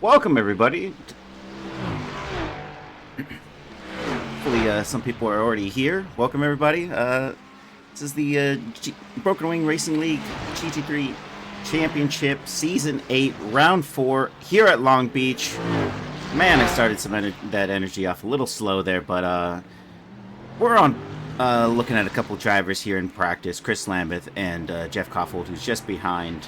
Welcome, everybody. Hopefully, some people are already here. Welcome, everybody. This is the Broken Wing Racing League GT3 Championship Season 8, Round 4, here at Long Beach. Man, I started that energy off a little slow there, but we're on looking at a couple drivers here in practice. Chris Lambeth and Jeff Koffold, who's just behind.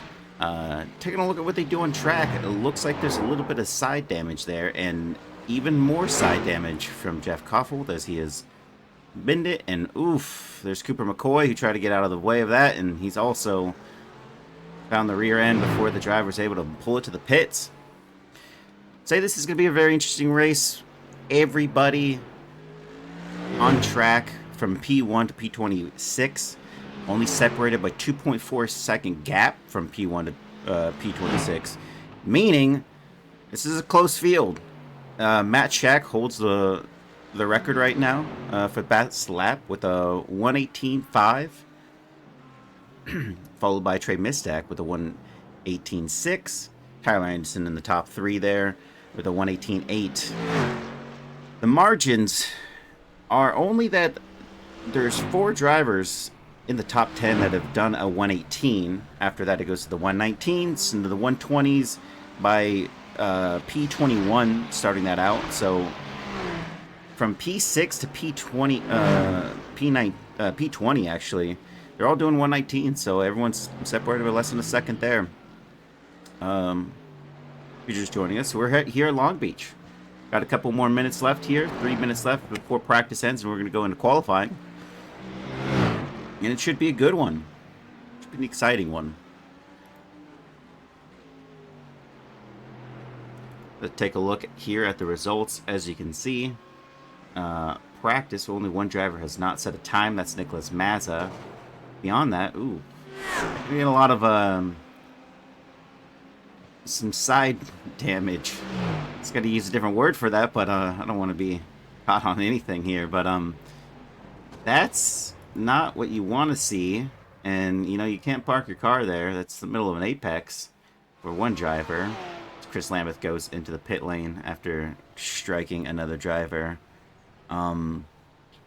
Taking a look at what they do on track, it looks like there's a little bit of side damage there, and even more side damage from Jeff Koffold as he has binned it. And oof, there's Cooper McCoy who tried to get out of the way of that, and he's also found the rear end before the driver's able to pull it to the pits. Say this is going to be a very interesting race. Everybody on track from P1 to P26. Only separated by 2.4 second gap from P1 to P26. Meaning, this is a close field. Matt Shack holds the record right now for best lap with a 1:18.5. Followed by Trey Mistack with a 1:18.6. Tyler Anderson in the top three there with a 1:18.8. The margins are only that there's 4 drivers in the top 10 that have done a 1:18. After that, it goes to the 1:19s into the 1:20s by P21 starting that out. So from P6 to P20, P20 actually, they're all doing 1:19. So everyone's separated by less than a second there. If you're just joining us, we're here at Long Beach. Got a couple more minutes left here, 3 minutes left before practice ends, and we're going to go into qualifying. And it should be a good one. It should be an exciting one. Let's take a look here at the results. As you can see, practice, only one driver has not set a time. That's Nicholas Mazza. Beyond that, ooh, we get a lot of some side damage. It's got to use a different word for that, but I don't want to be caught on anything here. But that's not what you want to see. And you know, you can't park your car there. That's the middle of an apex for one driver. Chris Lambeth goes into the pit lane after striking another driver. But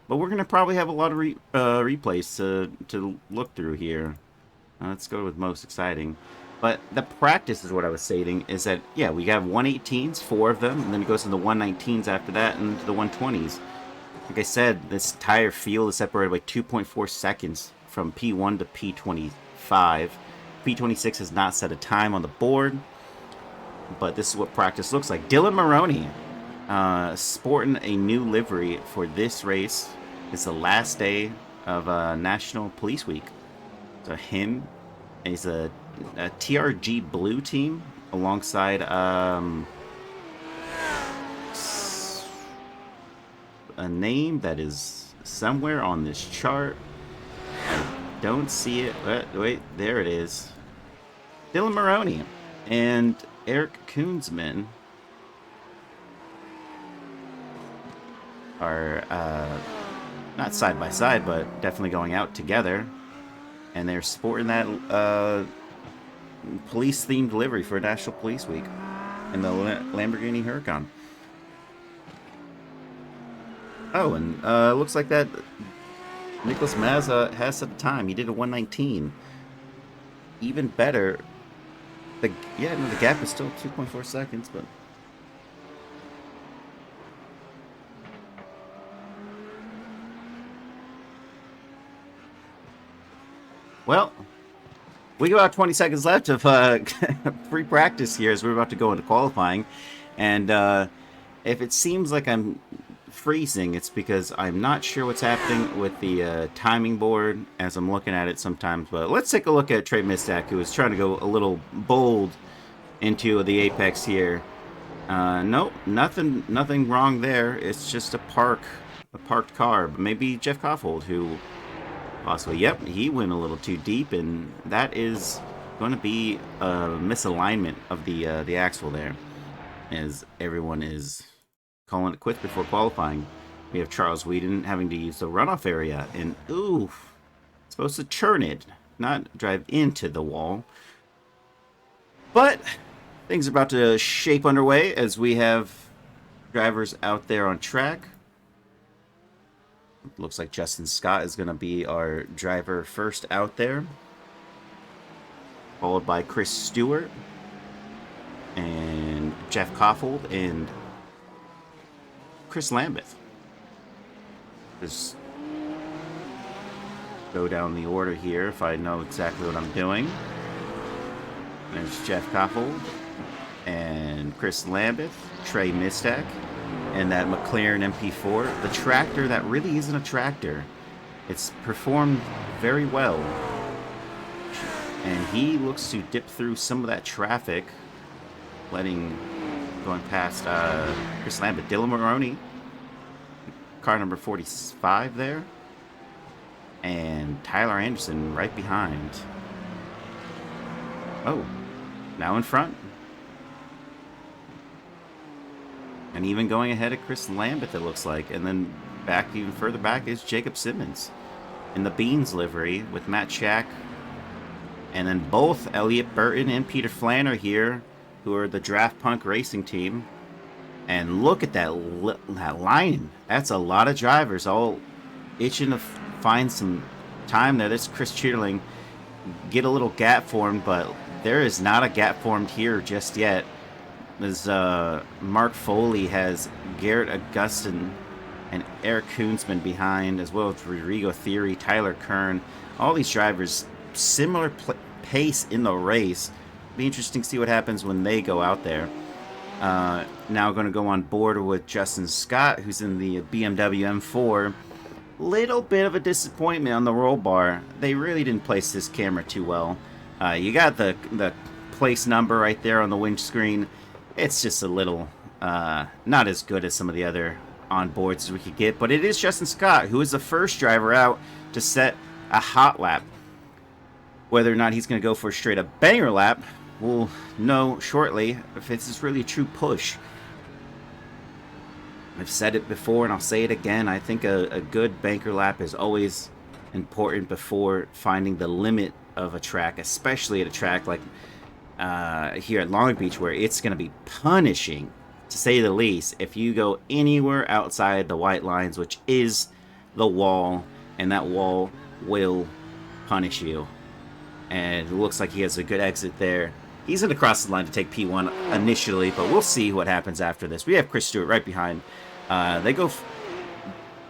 we're gonna probably have a lot of replays to look through here. Let's go with most exciting. But the practice is what I was stating, is that, yeah, we have 1:18s, 4 of them, and then it goes into the 1:19s after that, and to the 1:20s. Like I said, this entire field is separated by 2.4 seconds from P1 to P25. P26 has not set a time on the board, but this is what practice looks like. Dylan Maroney, sporting a new livery for this race. It's the last day of National Police Week. So him, he's a TRG Blue team alongside a name that is somewhere on this chart. I don't see it. Wait, there it is. Dylan Maroney and Eric Koonsman are not side by side, but definitely going out together. And they're sporting that police-themed livery for National Police Week in the Lamborghini Huracan. Oh, and looks like that Nicholas Mazza has set a time. He did a 1:19. Even better. The gap is still 2.4 seconds, but well, we got about 20 seconds left of free practice here as we're about to go into qualifying. And if it seems like I'm freezing, it's because I'm not sure what's happening with the timing board as I'm looking at it sometimes. But let's take a look at Trey Mistack, who is trying to go a little bold into the apex here. Nope, nothing wrong there. It's just a parked car. But maybe Jeff Koffold, who possibly, yep, he went a little too deep, and that is going to be a misalignment of the axle there, as everyone is calling it quits before qualifying. We have Charles Whedon having to use the runoff area, and oof, supposed to churn it, not drive into the wall. But Things are about to shape underway as we have drivers out there on track. Looks like Justin Scott is going to be our driver first out there, followed by Chris Stewart and Jeff Koffold and Chris Lambeth. Just go down the order here if I know exactly what I'm doing. There's Jeff Koffold and Chris Lambeth, Trey Mistak, and that McLaren MP4. The tractor that really isn't a tractor. It's performed very well. And he looks to dip through some of that traffic, going past Chris Lambeth. Dylan Maroney, car number 45 there. And Tyler Anderson right behind. Oh, now in front. And even going ahead of Chris Lambeth, it looks like. And then back, even further back, is Jacob Simmons in the Beans livery with Matt Shack. And then both Elliot Burton and Peter Flanner here, who are the Draft Punk Racing team. And look at that line. That's a lot of drivers all itching to find some time there. This Chris Cheerling get a little gap formed, but there is not a gap formed here just yet. As Mark Foley has Garrett Augustin and Eric Koonsman behind, as well as Rodrigo Theory, Tyler Kern. All these drivers, similar pace in the race. Be interesting to see what happens when they go out there. Now going to go on board with Justin Scott, who's in the BMW M4. Little bit of a disappointment on the roll bar. They really didn't place this camera too well. You got the place number right there on the windscreen. It's just a little not as good as some of the other onboards as we could get, but it is Justin Scott, who is the first driver out to set a hot lap. Whether or not he's going to go for a straight up banger lap, we'll know shortly if it's really a true push. I've said it before and I'll say it again. I think a good banker lap is always important before finding the limit of a track, especially at a track like here at Long Beach, where it's going to be punishing, to say the least, if you go anywhere outside the white lines, which is the wall, and that wall will punish you. And it looks like he has a good exit there. He's going to cross the line to take P1 initially, but we'll see what happens after this. We have Chris Stewart right behind. They go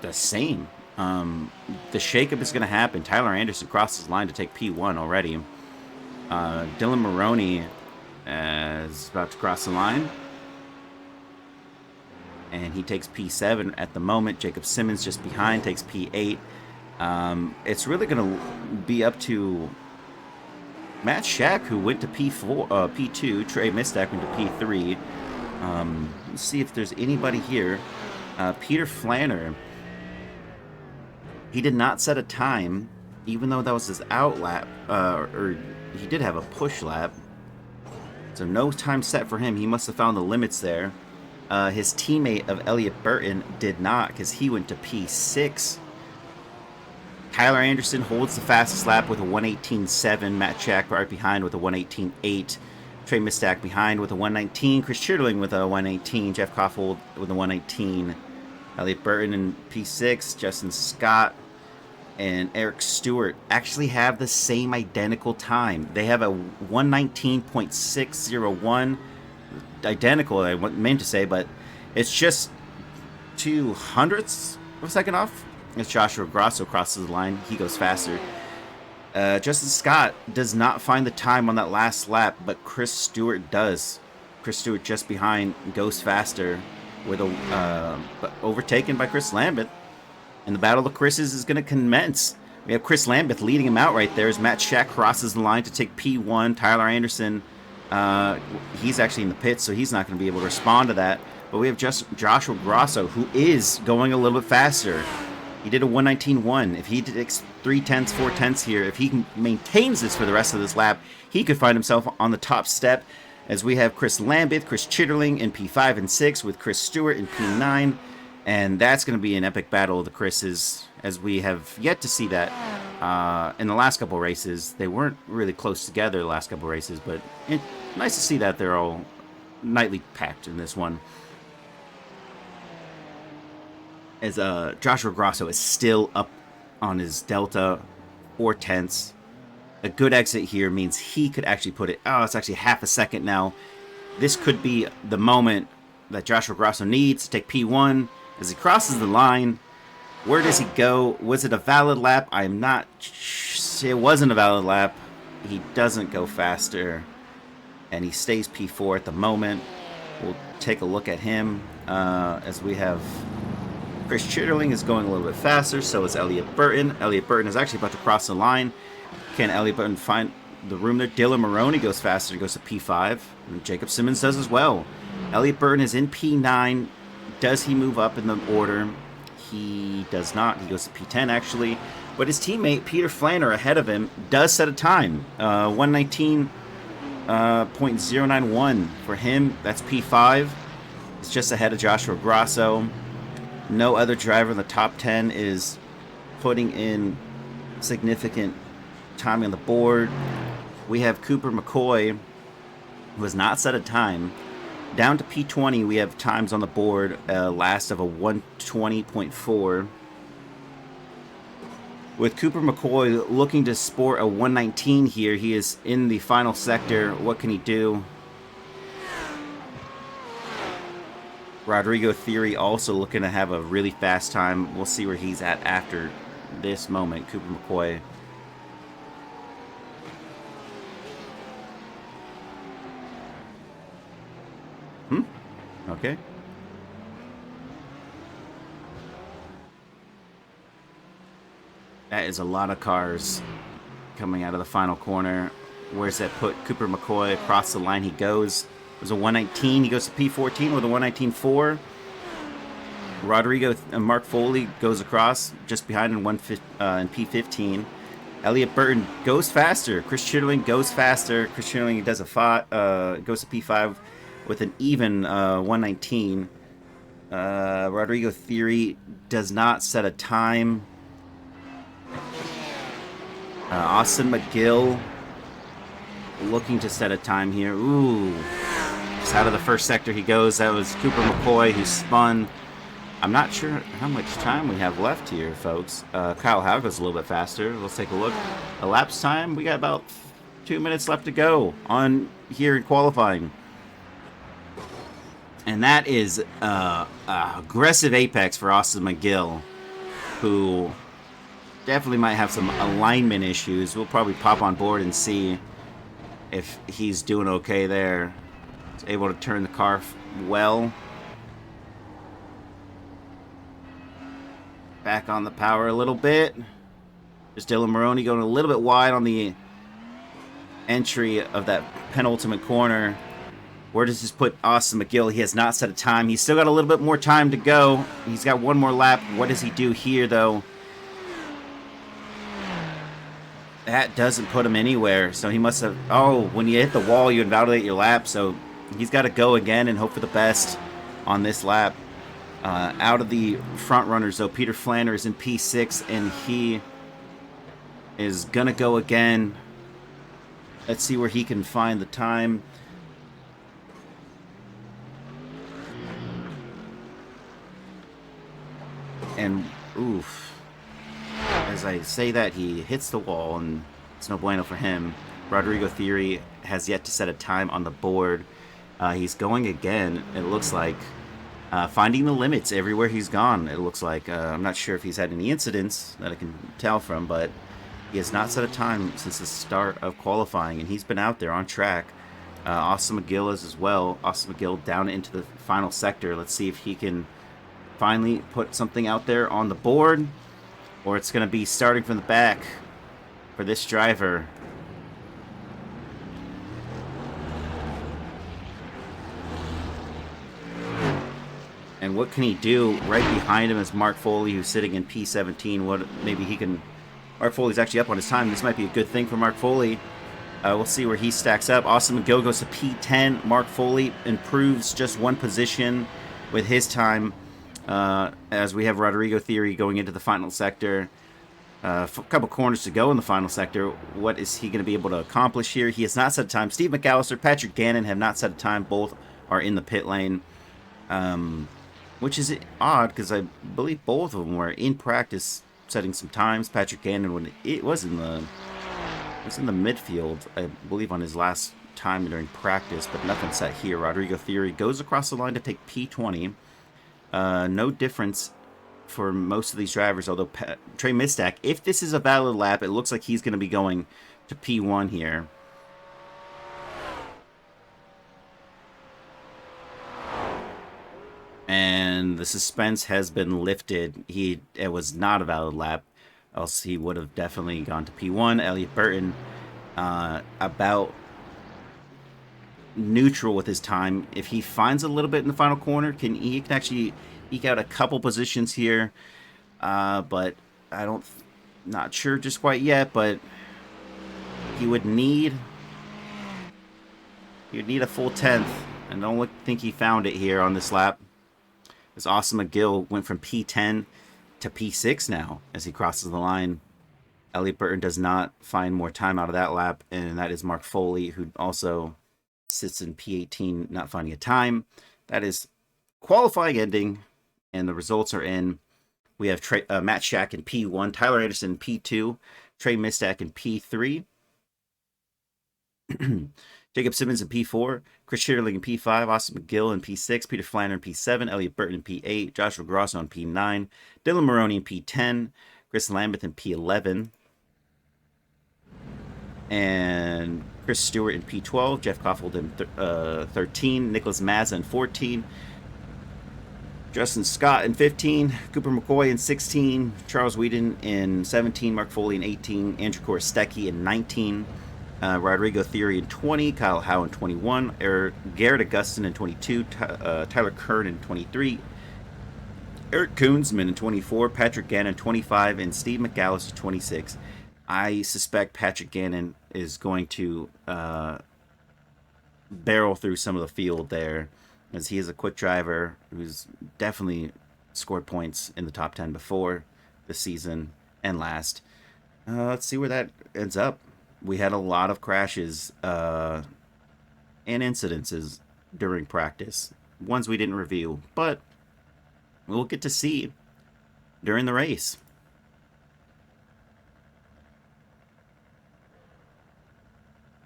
the same. The shakeup is going to happen. Tyler Anderson crosses the line to take P1 already. Dylan Maroney is about to cross the line. And he takes P7 at the moment. Jacob Simmons just behind takes P8. It's really going to be up to Matt Shack, who went to P2. Trey Mistak went to P3. Let's see if there's anybody here. Peter Flanner. He did not set a time, even though that was his out lap. Or he did have a push lap. So no time set for him. He must have found the limits there. His teammate of Elliot Burton did not, because he went to P6. Tyler Anderson holds the fastest lap with a 1:18.7. Matt Shack right behind with a 1:18.8. Trey Mistak behind with a 1:19. Chris Chirtling with a 1:18. Jeff Koffold with a 1:18. Elliot Burton in P6. Justin Scott and Eric Stewart actually have the same identical time. They have a 1:19.601. Identical, I meant to say, but it's just 200ths of a second off. As Joshua Grosso crosses the line, he goes faster. Justin Scott does not find the time on that last lap, but Chris Stewart does. Chris Stewart just behind goes faster, with but overtaken by Chris Lambeth. And the battle of Chris's is going to commence. We have Chris Lambeth leading him out right there as Matt Shack crosses the line to take P1. Tyler Anderson, he's actually in the pits, so he's not going to be able to respond to that. But we have just Joshua Grosso, who is going a little bit faster. He did a 1:19.1. If he did 3/10, 4/10 here, if he maintains this for the rest of this lap, he could find himself on the top step. As we have Chris Lambeth, Chris Chitterling in P5 and 6 with Chris Stewart in P9. And that's going to be an epic battle of the Chris's, as we have yet to see that in the last couple races. They weren't really close together the last couple races, but nice to see that they're all nicely packed in this one. As Joshua Grosso is still up on his Delta 4/10. A good exit here means he could actually put it... Oh, it's actually half a second now. This could be the moment that Joshua Grosso needs to take P1 as he crosses the line. Where does he go? Was it a valid lap? I'm not... It wasn't a valid lap. He doesn't go faster. And he stays P4 at the moment. We'll take a look at him as we have... Chris Chitterling is going a little bit faster, so is Elliott Burton. Elliott Burton is actually about to cross the line. Can Elliott Burton find the room there? Dylan Maroney goes faster and goes to P5. And Jacob Simmons does as well. Elliott Burton is in P9. Does he move up in the order? He does not. He goes to P10 actually. But his teammate, Peter Flanner, ahead of him, does set a time. 119.091 for him. That's P5. It's just ahead of Joshua Grosso. No other driver in the top 10 is putting in significant time on the board. We have Cooper McCoy, who has not set a time. Down to P20, we have times on the board, last of a 120.4. With Cooper McCoy looking to sport a 119 here, he is in the final sector. What can he do? Rodrigo Theory also looking to have a really fast time. We'll see where he's at after this moment. Cooper McCoy. Okay. That is a lot of cars coming out of the final corner. Where's that put Cooper McCoy? Across the line he goes. It was a 119. He goes to P14 with a 119.4. Rodrigo and Mark Foley goes across just behind in P15. Elliott Burton goes faster. Chris Chitterling goes faster. Chris Chitterling does goes to P5 with an even 119. Rodrigo Theory does not set a time. Austin McGill looking to set a time here. Ooh. Just out of the first sector he goes. That was Cooper McCoy who spun. I'm not sure how much time we have left here, folks. Kyle Howe goes a little bit faster. Let's take a look. Elapsed time, we got about 2 minutes left to go on here in qualifying. And that is aggressive apex for Austin McGill, who definitely might have some alignment issues. We'll probably pop on board and see if he's doing okay there. He's able to turn the car well. Back on the power a little bit. There's Dylan Maroney going a little bit wide on the entry of that penultimate corner. Where does this put Austin McGill? He has not set a time. He's still got a little bit more time to go. He's got one more lap. What does he do here, though? That doesn't put him anywhere. So he must have... Oh, when you hit the wall, you invalidate your lap. So he's got to go again and hope for the best on this lap. Out of the front runners, though, Peter Flanner is in P6, and he is going to go again. Let's see where he can find the time. And, oof. As I say that, he hits the wall, and it's no bueno for him. Rodrigo Theory has yet to set a time on the board. He's going again, it looks like. Finding the limits everywhere he's gone, it looks like. I'm not sure if he's had any incidents that I can tell from, but he has not set a time since the start of qualifying, and he's been out there on track. Austin McGill is as well. Austin McGill down into the final sector. Let's see if he can finally put something out there on the board, or it's going to be starting from the back for this driver. And what can he do? Right behind him is Mark Foley, who's sitting in P17. What maybe he can... Mark Foley's actually up on his time. This might be a good thing for Mark Foley. We'll see where he stacks up. Austin McGill goes to P10. Mark Foley improves just one position with his time. As we have Rodrigo Theory going into the final sector. A couple corners to go in the final sector. What is he going to be able to accomplish here? He has not set a time. Steve McAllister, Patrick Gannon have not set a time. Both are in the pit lane, which is odd because I believe both of them were in practice setting some times. Patrick Gannon, when it was in the midfield, I believe, on his last time during practice, but nothing set here. Rodrigo Theory goes across the line to take P20. No difference for most of these drivers, although Trey Mistack, if this is a valid lap, it looks like he's going to be going to P1 here. And the suspense has been lifted. It was not a valid lap, else he would have definitely gone to P1. Elliot Burton about neutral with his time. If he finds a little bit in the final corner, he can actually eke out a couple positions here, but not sure just quite yet, but he would need a full 10th, and I don't think he found it here on this lap. As Austin McGill went from P10 to P6 now as he crosses the line. Elliot Burton does not find more time out of that lap, and that is Mark Foley, who also sits in P18, not finding a time. That is qualifying ending, and the results are in. We have Matt Shack in P1, Tyler Anderson in P2, Trey Mistack in P3, Jacob Simmons in P4, Chris Schitterling in P5, Austin McGill in P6, Peter Flanner in P7, Elliot Burton in P8, Joshua Grosso in P9, Dylan Maroney in P10, Chris Lambeth in P11, and Chris Stewart in P12, Jeff Koffold in 13, Nicholas Mazza in 14, Justin Scott in 15, Cooper McCoy in 16, Charles Whedon in 17, Mark Foley in 18, Andrew Korostecki in 19, Rodrigo Theory in 20, Kyle Howe in 21, Garrett Augustin in 22, Tyler Kern in 23, Eric Koonsman in 24, Patrick Gannon in 25, and Steve McAllister 26. I suspect Patrick Gannon is going to barrel through some of the field there, as he is a quick driver who's definitely scored points in the top 10 before this season and last. Let's see where that ends up. We had a lot of crashes and incidences during practice, ones we didn't review, but we'll get to see during the race.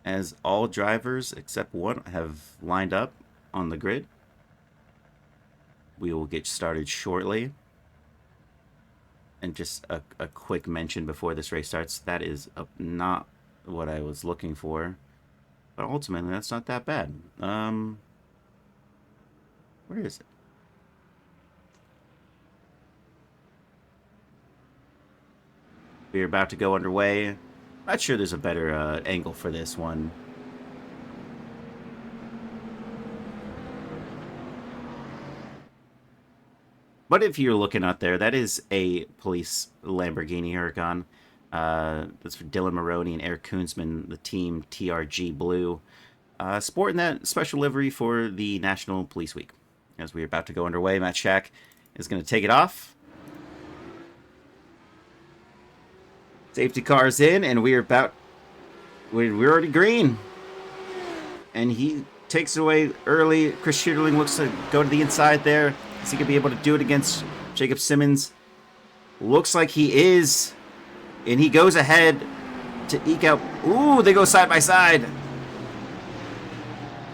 As all drivers except one have lined up on the grid, we will get started shortly. And just a quick mention before this race starts, that is not what I was looking for, but ultimately that's not that bad. Where is it? We're about to go underway. Not sure there's a better angle for this one. But if you're looking out there, that is a police Lamborghini Huracan. That's for Dylan Maroney and Eric Koonsman, the team TRG Blue. Sporting that special livery for the National Police Week. As we're about to go underway, Matt Shack is going to take it off. Safety car's in, and we're already green. And he takes it away early. Chris Schitterling looks to go to the inside there. Is he going to be able to do it against Jacob Simmons? Looks like he is. And he goes ahead to eke out. Ooh, they go side by side.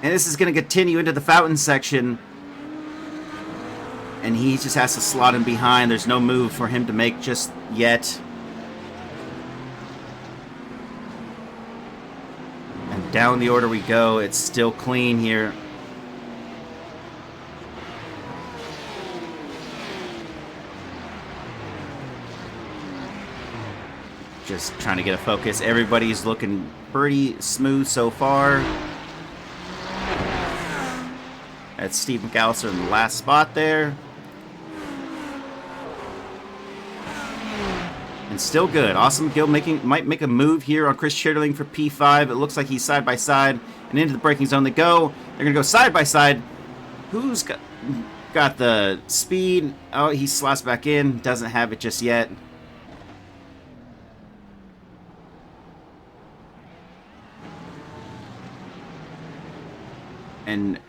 And this is going to continue into the fountain section. And he just has to slot in behind. There's no move for him to make just yet. And down the order we go. It's still clean here. Just trying to get a focus. Everybody's looking pretty smooth so far. That's Steve McAllister in the last spot there. And still good. Awesome Gill might make a move here on Chris Schitterling for P5. It looks like he's side by side. And into the braking zone they go. They're going to go side by side. Who's got the speed? Oh, he slots back in. Doesn't have it just yet. and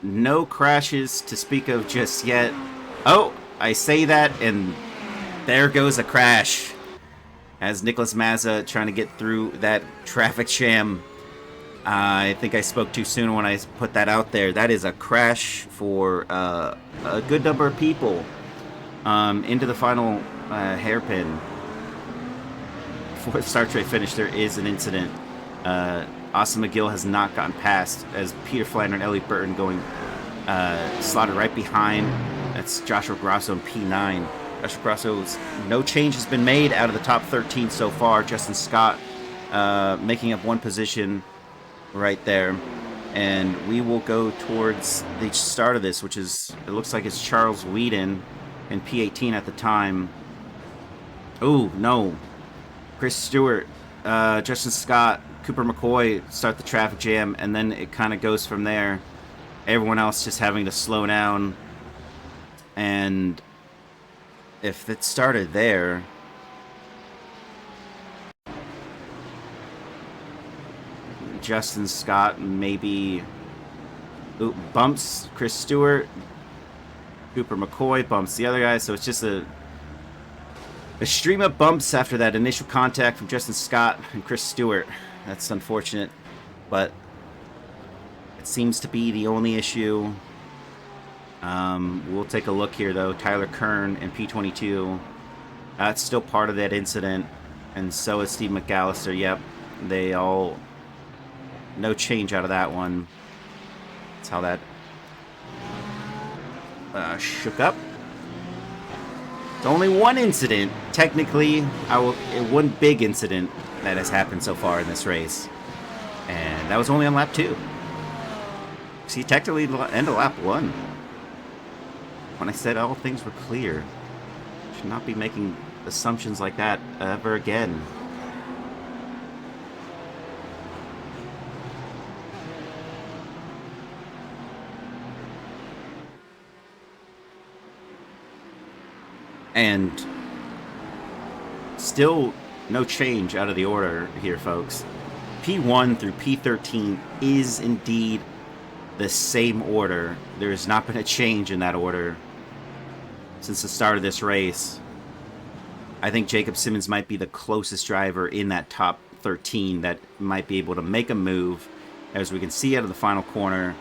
no crashes to speak of just yet. Oh, I say that, and there goes a crash. As Nicholas Mazza trying to get through that traffic jam. I think I spoke too soon when I put that out there. That is a crash for a good number of people into the final hairpin. Before the start straight finish, there is an incident. Austin McGill has not gotten past as Peter Flander and Elliot Burton going slotted right behind. That's Joshua Grosso in P9. Joshua Grosso's no change has been made out of the top 13 so far. Justin Scott making up one position right there. And we will go towards the start of this, which is, it looks like it's Charles Whedon in P18 at the time. Oh, no. Chris Stewart, Justin Scott, Cooper McCoy start the traffic jam, and then it kind of goes from there. Everyone else just having to slow down. And if it started there, Justin Scott maybe bumps Chris Stewart, Cooper McCoy bumps the other guy, so it's just a stream of bumps after that initial contact from Justin Scott and Chris Stewart. That's unfortunate, but it seems to be the only issue. We'll take a look here, though. Tyler Kern in P22. That's still part of that incident, and so is Steve McAllister. Yep, they all... no change out of that one. That's how that shook up. It's only one incident, technically. One big incident that has happened so far in this race, and that was only on lap 2. See, technically, end of lap 1. When I said all things were clear, should not be making assumptions like that ever again. And still no change out of the order here, folks. P1 through P13 is indeed the same order. There has not been a change in that order since the start of this race. I think Jacob Simmons might be the closest driver in that top 13 that might be able to make a move. As we can see out of the final corner,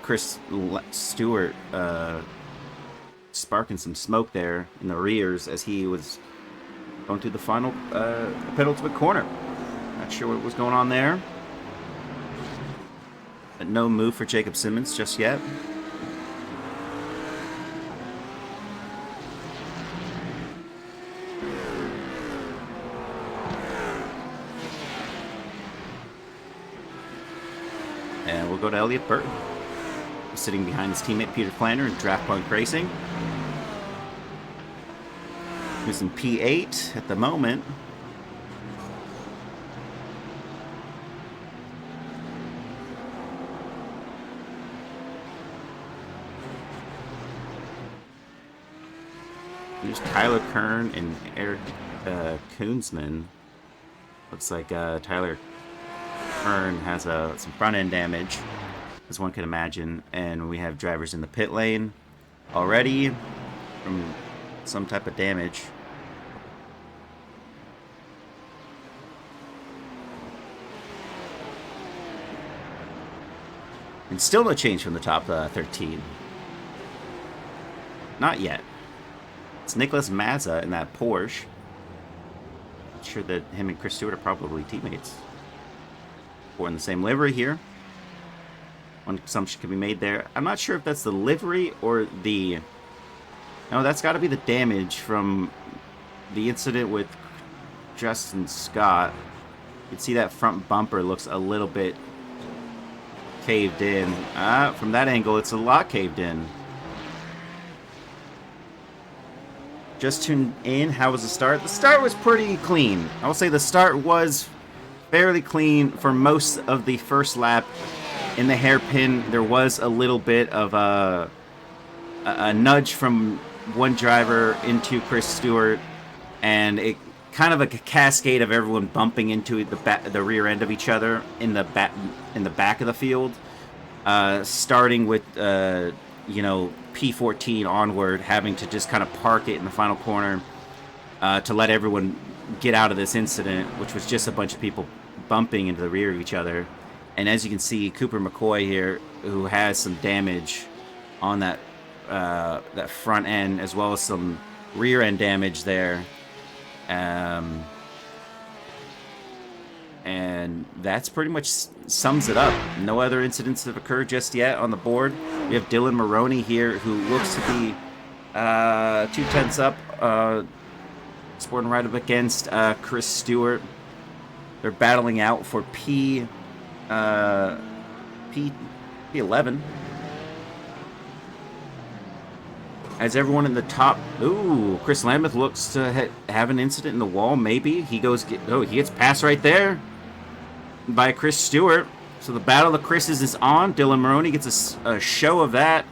Chris Stewart sparking some smoke there in the rears as he was going through the final penultimate corner. Not sure what was going on there. But no move for Jacob Simmons just yet. And we'll go to Elliot Burton, sitting behind his teammate Peter Flander in Draft Punk Racing, who's in P8 at the moment. There's Tyler Kern and Eric Koonsman. Looks like Tyler Kern has some front end damage, as one can imagine, and we have drivers in the pit lane already from some type of damage. And still no change from the top 13. Not yet. It's Nicholas Mazza in that Porsche. Not sure that him and Chris Stewart are probably teammates. We're in the same livery here. One assumption can be made there. I'm not sure if that's the livery or the... No, that's got to be the damage from the incident with Justin Scott. You can see that front bumper looks a little bit caved in. From that angle, it's a lot caved in. Just tuned in. How was the start? The start was pretty clean. I will say the start was fairly clean for most of the first lap. In the hairpin, there was a little bit of a nudge from one driver into Chris Stewart, and it kind of a cascade of everyone bumping into the rear end of each other in the back of the field. starting with, you know, P14 onward, having to just kind of park it in the final corner to let everyone get out of this incident, which was just a bunch of people bumping into the rear of each other. And as you can see, Cooper McCoy here, who has some damage on that that front end, as well as some rear end damage there. And that's pretty much sums it up. No other incidents have occurred just yet on the board. We have Dylan Maroney here, who looks to be 2/10 up, sporting right up against Chris Stewart. They're battling out for P11. As everyone in the top... Ooh, Chris Lambeth looks to have an incident in the wall, maybe. He gets passed right there by Chris Stewart. So the Battle of Chris's is on. Dylan Maroney gets a show of that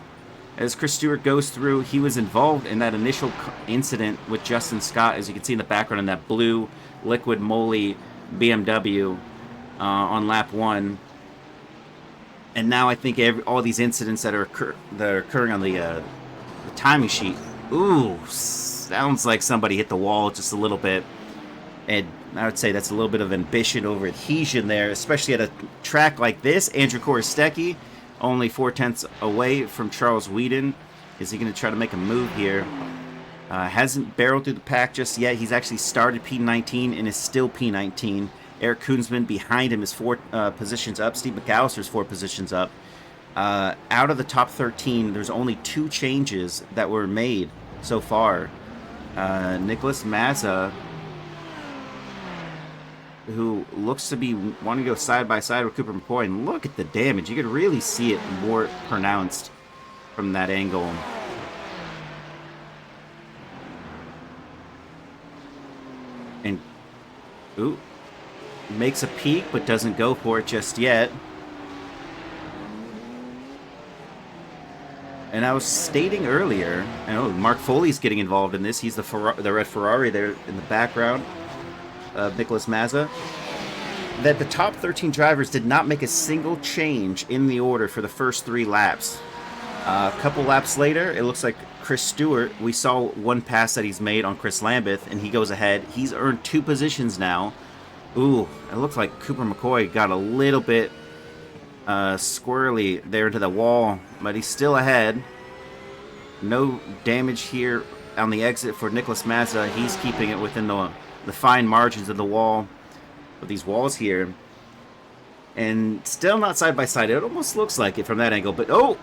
as Chris Stewart goes through. He was involved in that initial incident with Justin Scott, as you can see in the background, in that blue liquid moly BMW on lap 1. And now I think all these incidents that are occurring on the timing sheet. Ooh, sounds like somebody hit the wall just a little bit. And I would say that's a little bit of ambition over adhesion there, especially at a track like this. Andrew Korostecki, only 4/10 away from Charles Whedon. Is he going to try to make a move here? Hasn't barreled through the pack just yet. He's actually started P19 and is still P19. Eric Koonsman behind him is 4 positions up. Steve McAllister's 4 positions up. Out of the top 13, there's only 2 changes that were made so far. Nicholas Mazza, who looks to be wanting to go side by side with Cooper McCoy, and look at the damage. You could really see it more pronounced from that angle. And, ooh, makes a peek, but doesn't go for it just yet. And I was stating earlier, I know Mark Foley's getting involved in this. He's the red Ferrari there in the background of Nicholas Mazza. That the top 13 drivers did not make a single change in the order for the first 3 laps. A couple laps later, it looks like Chris Stewart, we saw one pass that he's made on Chris Lambeth, and he goes ahead. He's earned 2 positions now. Ooh, it looks like Cooper McCoy got a little bit squirrely there into the wall, but he's still ahead. No damage here on the exit for Nicholas Mazza. He's keeping it within the fine margins of the wall, of these walls here. And still not side by side. It almost looks like it from that angle, but oh!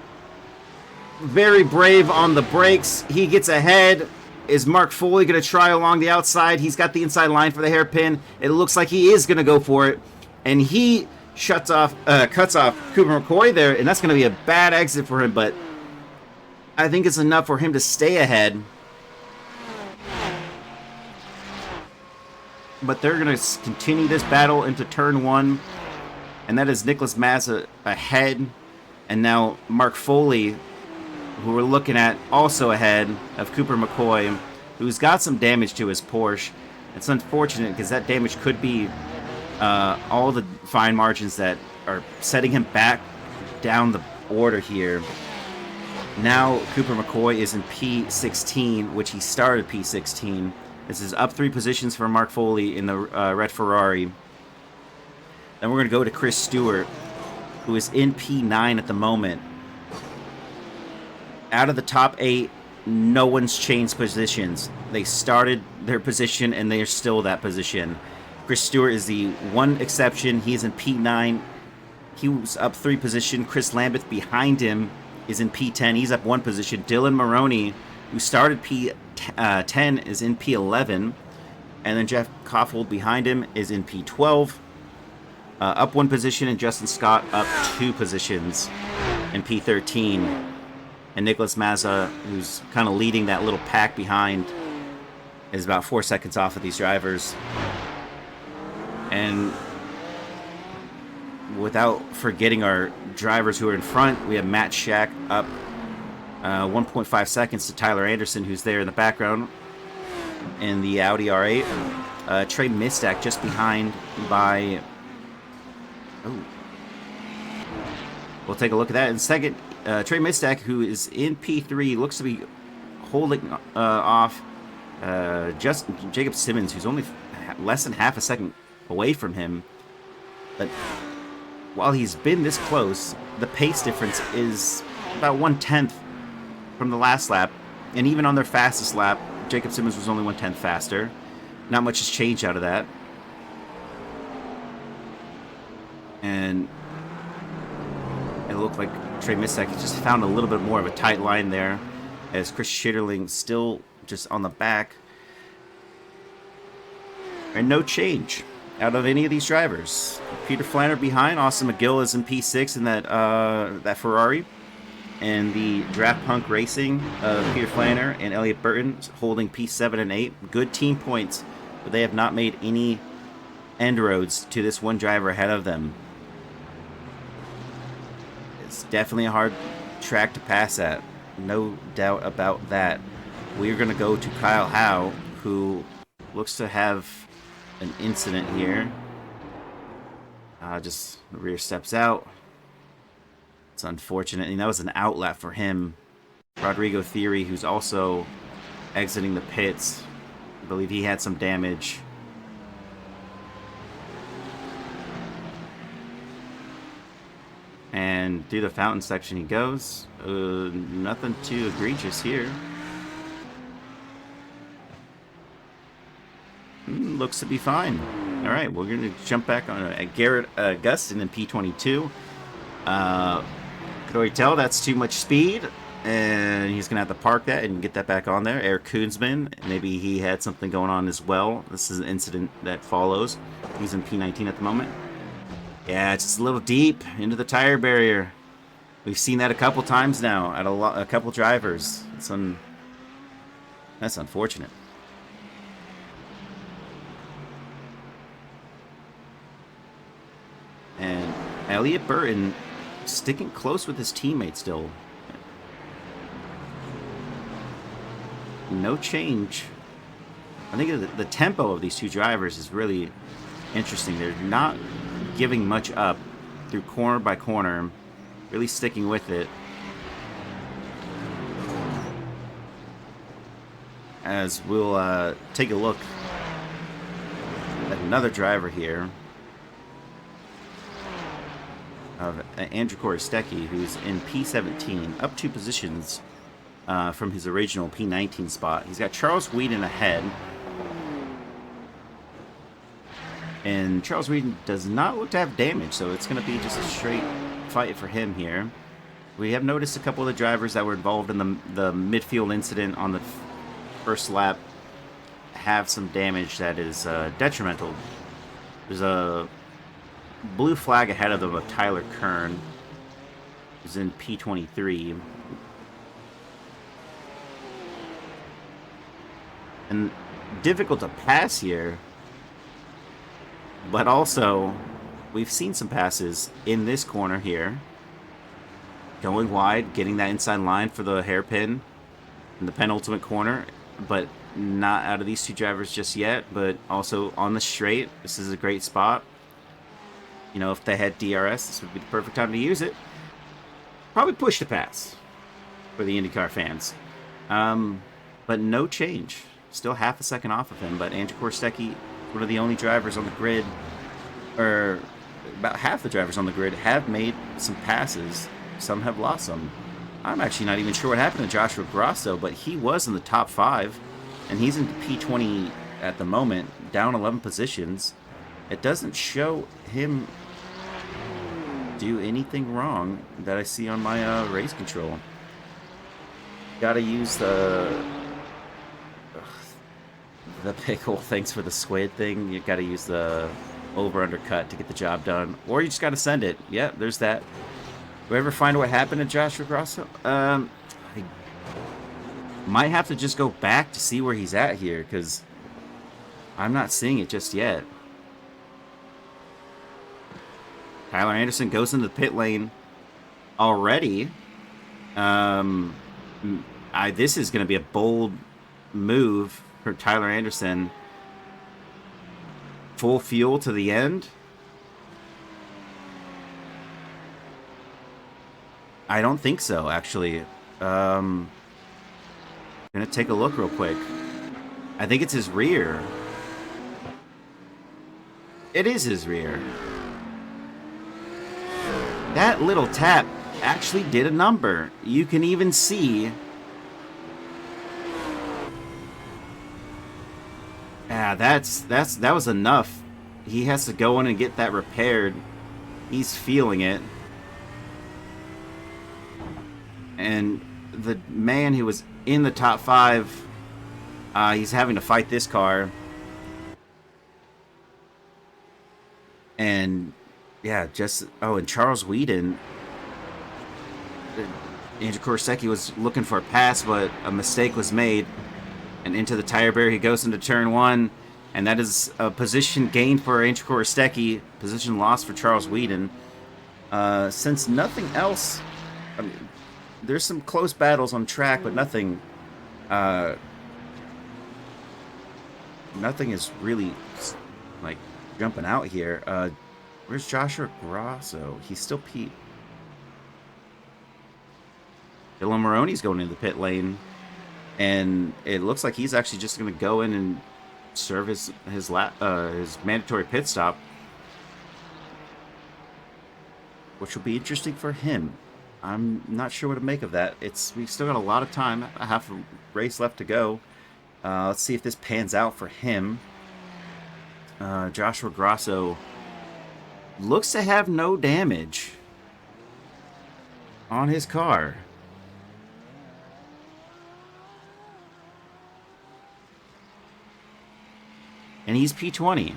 Very brave on the brakes. He gets ahead. Is Mark Foley going to try along the outside? He's got the inside line for the hairpin. It looks like he is going to go for it. And he cuts off Cooper McCoy there, and that's going to be a bad exit for him, but I think it's enough for him to stay ahead. But they're going to continue this battle into turn 1, and that is Nicholas Mazza ahead, and now Mark Foley, who we're looking at also ahead of Cooper McCoy, who's got some damage to his Porsche. It's unfortunate because that damage could be all the fine margins that are setting him back down the order here. Now Cooper McCoy is in P16, which he started P16. This is up 3 positions for Mark Foley in the red Ferrari. Then we're going to go to Chris Stewart, who is in P9 at the moment. Out of the top 8, no one's changed positions. They started their position, and they are still that position. Chris Stewart is the one exception. He's in P9. He was up 3 positions. Chris Lambeth behind him is in P10. He's up 1 position. Dylan Maroney, who started P10, is in P11. And then Jeff Koffold behind him is in P12. Up 1 position, and Justin Scott up 2 positions in P13. And Nicholas Mazza, who's kind of leading that little pack behind, is about 4 seconds off of these drivers. And without forgetting our drivers who are in front, we have Matt Shack up 1.5 seconds to Tyler Anderson, who's there in the background in the Audi R8. Trey Mistak just behind by... Oh. we'll take a look at that. And second, Trey Mistak, who is in P3, looks to be holding off just Jacob Simmons, who's only less than half a second away from him. But while he's been this close, the pace difference is about 1/10 from the last lap. And even on their fastest lap, Jacob Simmons was only 1/10 faster. Not much has changed out of that. And it looked like Trey Mistak just found a little bit more of a tight line there, as Chris Schitterling still just on the back. And no change out of any of these drivers. Peter Flanner behind. Austin McGill is in P6 in that Ferrari. And the Draft Punk Racing, Peter Flanner and Elliott Burton holding P7 and 8. Good team points, but they have not made any end roads to this one driver ahead of them. It's definitely a hard track to pass at. No doubt about that. We're going to go to Kyle Howe, who looks to have an incident here. Just the rear steps out. It's unfortunate, and that was an outlap for him. Rodrigo Theory, who's also exiting the pits. I believe he had some damage. And through the fountain section he goes. Nothing too egregious here. Looks to be fine. All right, we're going to jump back on Garrett Gustin in P22. Could already tell that's too much speed, and he's going to have to park that and get that back on there. Eric Koonsman, maybe he had something going on as well. This is an incident that follows. He's in P19 at the moment. Yeah, it's just a little deep into the tire barrier. We've seen that a couple times now at a couple drivers. That's unfortunate. And Elliott Burton sticking close with his teammate still. No change. I think the tempo of these two drivers is really interesting. They're not giving much up through corner by corner, really sticking with it. As we'll take a look at another driver here of Andrew Korostecki, who's in P17, up 2 positions from his original P19 spot. He's got Charles Whedon ahead. And Charles Whedon does not look to have damage, so it's going to be just a straight fight for him here. We have noticed a couple of the drivers that were involved in the midfield incident on the first lap have some damage that is detrimental. There's a blue flag ahead of them of Tyler Kern, who's in P23. And difficult to pass here, but also we've seen some passes in this corner here. Going wide, getting that inside line for the hairpin in the penultimate corner, but not out of these two drivers just yet, but also on the straight. This is a great spot. You know, if they had DRS, this would be the perfect time to use it. Probably push to pass for the IndyCar fans. But no change. Still half a second off of him, but Andrew Korostecki, one of the only drivers on the grid, or about half the drivers on the grid, have made some passes. Some have lost some. I'm actually not even sure what happened to Joshua Grosso, but he was in the top 5, and he's in P20 at the moment, down 11 positions. It doesn't show him do anything wrong that I see on my race control. Gotta use the big old thanks for the squid thing. You gotta use the over undercut to get the job done, or you just gotta send it. Yeah, there's that. Do I ever find what happened to Joshua Grosso? I might have to just go back to see where he's at here, because I'm not seeing it just yet. Tyler Anderson goes into the pit lane already. This is going to be a bold move for Tyler Anderson. Full fuel to the end. I don't think so, actually. Gonna take a look real quick. I think it's his rear. It is his rear. That little tap actually did a number. You can even see. Yeah, that was enough. He has to go in and get that repaired. He's feeling it. And the man who was in the top 5, he's having to fight this car. And yeah, and Charles Whedon, Andrew Korosecki was looking for a pass, but a mistake was made. And into the tire barrier he goes into turn 1. And that is a position gained for Andrew Korosecki, position lost for Charles Whedon. Since nothing else, I mean, there's some close battles on track, but nothing is really like jumping out here. Where's Joshua Grosso? He's still Pete. Dylan Maroney's going into the pit lane, and it looks like he's actually just going to go in and serve his mandatory pit stop, which will be interesting for him. I'm not sure what to make of that. We've still got a lot of time, a half a race left to go. Let's see if this pans out for him. Joshua Grosso looks to have no damage on his car. And he's P20.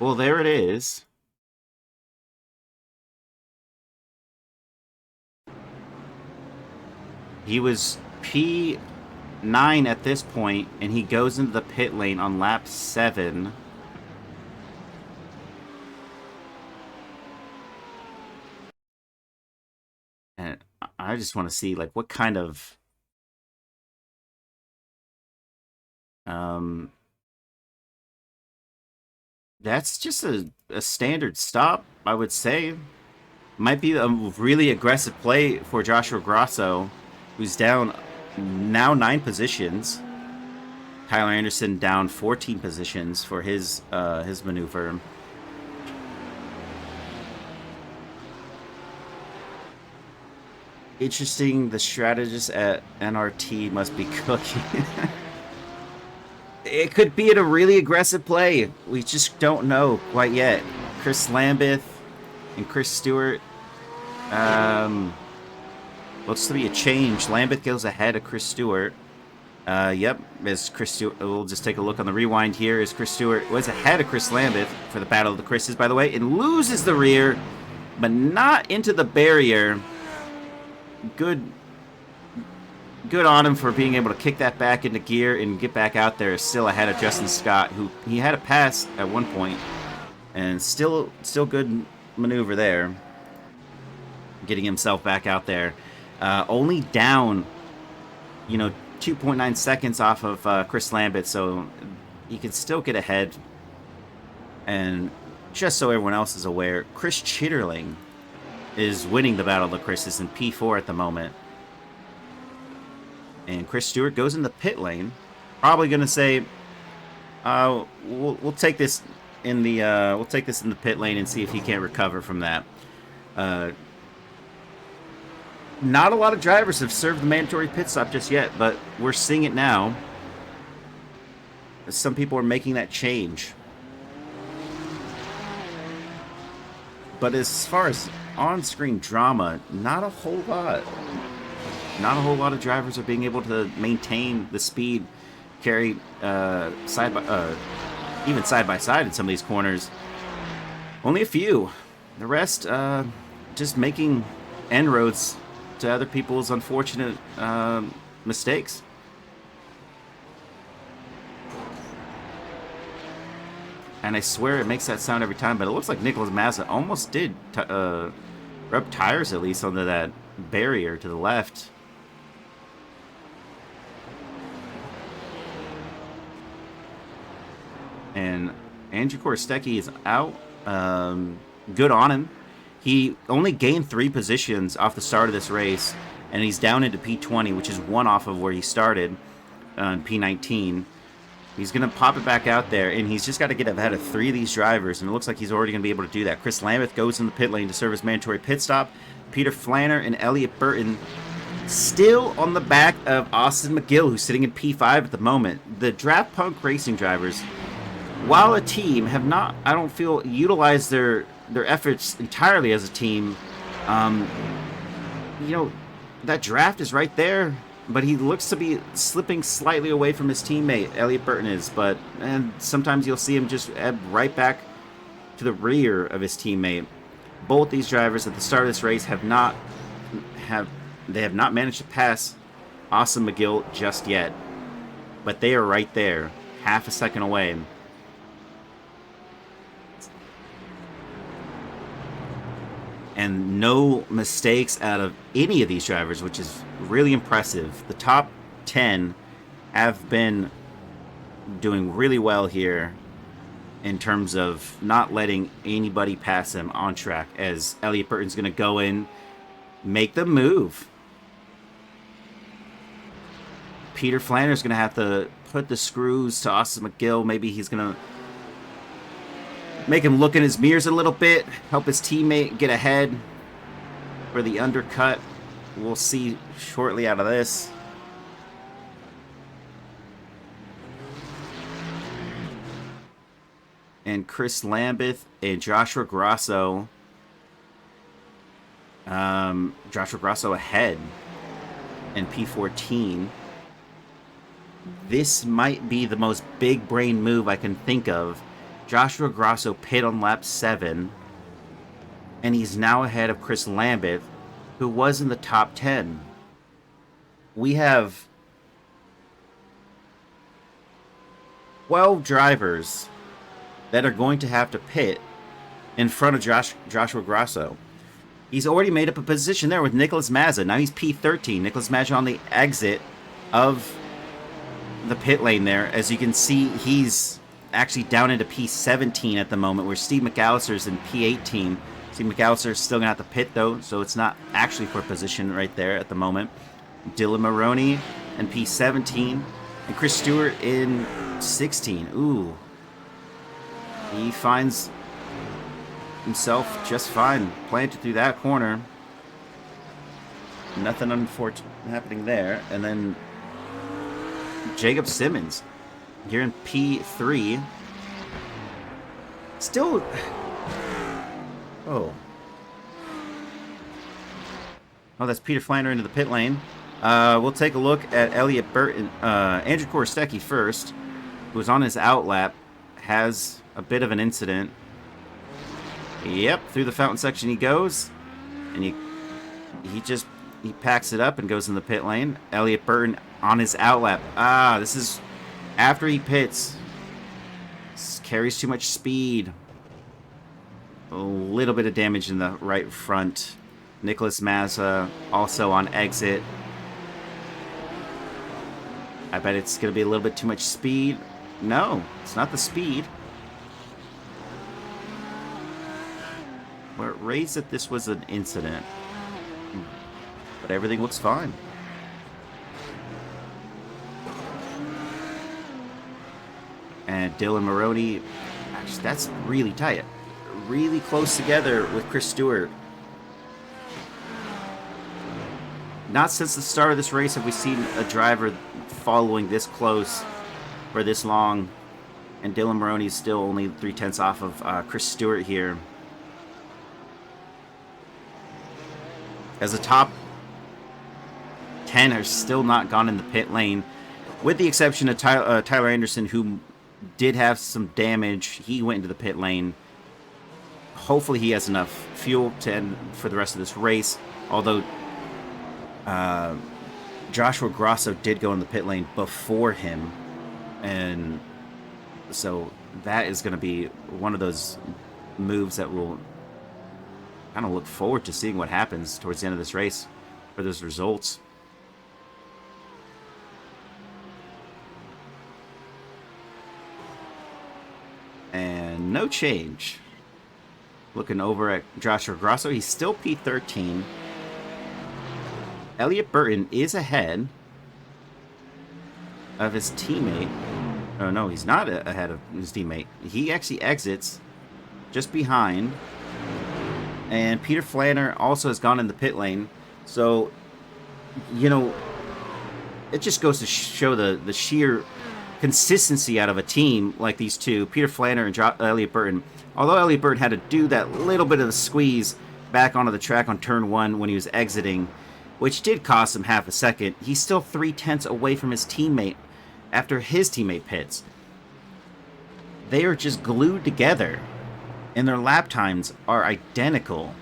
Well, there it is. He was P9 at this point, and he goes into the pit lane on lap 7. And I just want to see, like, what kind of that's just a standard stop, I would say. Might be a really aggressive play for Joshua Grosso, who's down now 9 positions. Tyler Anderson down 14 positions for his maneuver. Interesting, the strategist at NRT must be cooking. It could be a really aggressive play. We just don't know quite yet. Chris Lambeth and Chris Stewart. Looks to be a change. Lambeth goes ahead of Chris Stewart. Yep, as Chris Stewart, we'll just take a look on the rewind here. As Chris Stewart was ahead of Chris Lambeth for the Battle of the Chris's, by the way, and loses the rear, but not into the barrier. Good on him for being able to kick that back into gear and get back out there. Still ahead of Justin Scott, who he had a pass at one point, and still good maneuver there, getting himself back out there. Only down, 2.9 seconds off of Chris Lambert, so he can still get ahead. And just so everyone else is aware, Chris Chitterling is winning the Battle of the Chris's in P4 at the moment. And Chris Stewart goes in the pit lane, probably going to say, "We'll take this in the pit lane and see if he can't recover from that." Not a lot of drivers have served the mandatory pit stop just yet, but we're seeing it now. Some people are making that change. But as far as on-screen drama, not a whole lot. Not a whole lot of drivers are being able to maintain the speed, carry even side by side in some of these corners. Only a few. The rest just making inroads to other people's unfortunate mistakes. And I swear it makes that sound every time, but it looks like Nicholas Mazza almost did rub tires at least onto that barrier to the left. And Andrew Korostecki is out. Good on him. He only gained 3 positions off the start of this race, and he's down into P20, which is 1 off of where he started on P19. He's going to pop it back out there, and he's just got to get ahead of 3 of these drivers, and it looks like he's already going to be able to do that. Chris Lambeth goes in the pit lane to serve his mandatory pit stop. Peter Flanner and Elliott Burton still on the back of Austin McGill, who's sitting in P5 at the moment. The Draft Punk Racing drivers, while a team, have not, I don't feel, utilized their efforts entirely as a team. You know, that draft is right there, but he looks to be slipping slightly away from his teammate, Elliott Burton is. And sometimes you'll see him just ebb right back to the rear of his teammate. Both these drivers at the start of this race have not managed to pass Austin McGill just yet, but they are right there, half a second away. And no mistakes out of any of these drivers, which is really impressive. The top 10 have been doing really well here in terms of not letting anybody pass him on track, as Elliott Burton's going to go in, make the move. Peter Flanner's going to have to put the screws to Austin McGill. Maybe he's going to make him look in his mirrors a little bit, help his teammate get ahead for the undercut. We'll see shortly out of this. And Chris Lambeth and Joshua Grasso. Joshua Grasso ahead in P14. This might be the most big brain move I can think of. Joshua Grasso pit on lap 7, and he's now ahead of Chris Lambeth, who was in the top 10. We have 12 drivers that are going to have to pit in front of Joshua Grasso. He's already made up a position there with Nicholas Mazza. Now he's P13. Nicholas Mazza on the exit of the pit lane there. As you can see, he's actually down into P17 at the moment, where Steve McAllister's in P18. Steve McAllister's still going to have to pit, though, so it's not actually for position right there at the moment. Dylan Maroney in P17, and Chris Stewart in 16. Ooh. He finds himself just fine, planted through that corner. Nothing unfortunate happening there. And then Jacob Simmons here in P3. Still... Oh, that's Peter Flanner into the pit lane. We'll take a look at Elliott Burton. Andrew Korostecki first, who was on his out lap, has a bit of an incident. Yep, through the fountain section he goes, and he packs it up and goes in the pit lane. Elliott Burton on his out lap. This is after he pits. This carries too much speed. A little bit of damage in the right front. Nicholas Mazza also on exit. I bet it's going to be a little bit too much speed. No, it's not the speed. We're raised that this was an incident, but everything looks fine. And Dylan Maroney, actually, that's really tight. Really close together with Chris Stewart. Not since the start of this race have we seen a driver following this close for this long. And Dylan Maroney is still only 3/10 off of Chris Stewart here. As the top 10 are still not gone in the pit lane, with the exception of Tyler Anderson, who did have some damage. He went into the pit lane. Hopefully he has enough fuel to end for the rest of this race. Although Joshua Grasso did go in the pit lane before him. And so that is going to be one of those moves that we'll kind of look forward to seeing what happens towards the end of this race for those results. And no change. Looking over at Joshua Grosso, he's still P13. Elliott Burton is ahead of his teammate. Oh, no, he's not ahead of his teammate. He actually exits just behind. And Peter Flanner also has gone in the pit lane. So, you know, it just goes to show the sheer consistency out of a team like these two, Peter Flanner and Elliott Burton. Although Elliott Burton had to do that little bit of the squeeze back onto the track on turn 1 when he was exiting, which did cost him half a second, he's still 3/10 away from his teammate after his teammate pits. They are just glued together, and their lap times are identical.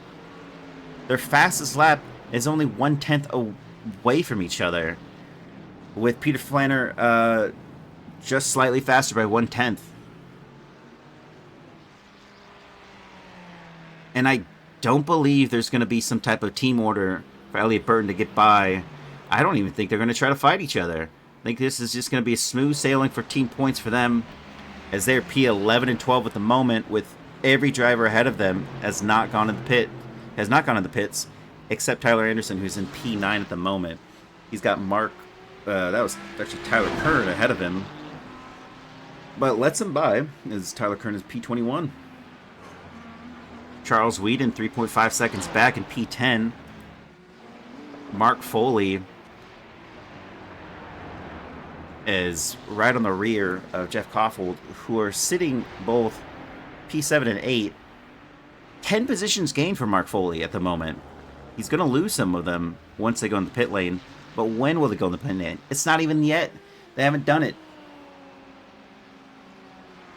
Their fastest lap is only 1/10 away from each other, with Peter Flanner just slightly faster by 1/10. And I don't believe there's going to be some type of team order for Elliott Burton to get by. I don't even think they're going to try to fight each other. I think this is just going to be a smooth sailing for team points for them, as they're P11 and 12 at the moment, with every driver ahead of them has not gone in the pits, except Tyler Anderson, who's in P9 at the moment. He's got Mark. That was actually Tyler Kern ahead of him, but lets him by as Tyler Kern is P21. Charles Whedon 3.5 seconds back in P10. Mark Foley is right on the rear of Jeff Koffold, who are sitting both P7 and 8. 10 positions gained for Mark Foley at the moment. He's going to lose some of them once they go in the pit lane, but when will they go in the pit lane? It's not even yet. They haven't done it.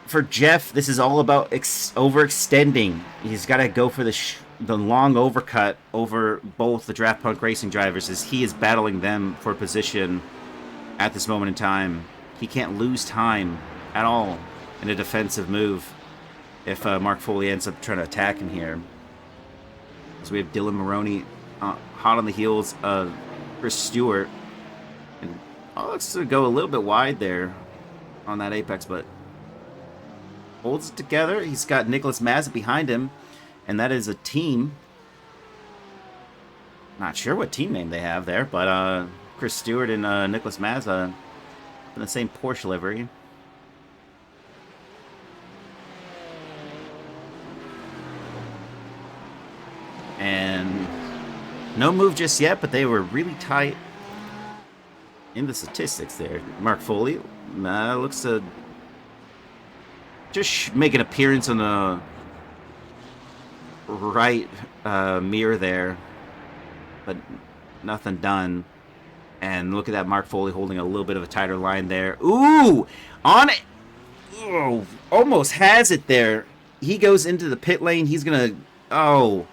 For Jeff, this is all about overextending. He's got to go for the long overcut over both the Draft Punk Racing drivers, as he is battling them for position at this moment in time. He can't lose time at all in a defensive move if Mark Foley ends up trying to attack him here. So we have Dylan Maroney hot on the heels of Chris Stewart. And looks to go a little bit wide there on that apex, but holds it together. He's got Nicholas Mazza behind him, and that is a team. Not sure what team name they have there, but Chris Stewart and Nicholas Mazza in the same Porsche livery. And no move just yet, but they were really tight in the statistics there. Mark Foley looks to just make an appearance on the right mirror there, but nothing done. And look at that, Mark Foley holding a little bit of a tighter line there. Ooh! On it! Oh, almost has it there. He goes into the pit lane. He's going to... Oh.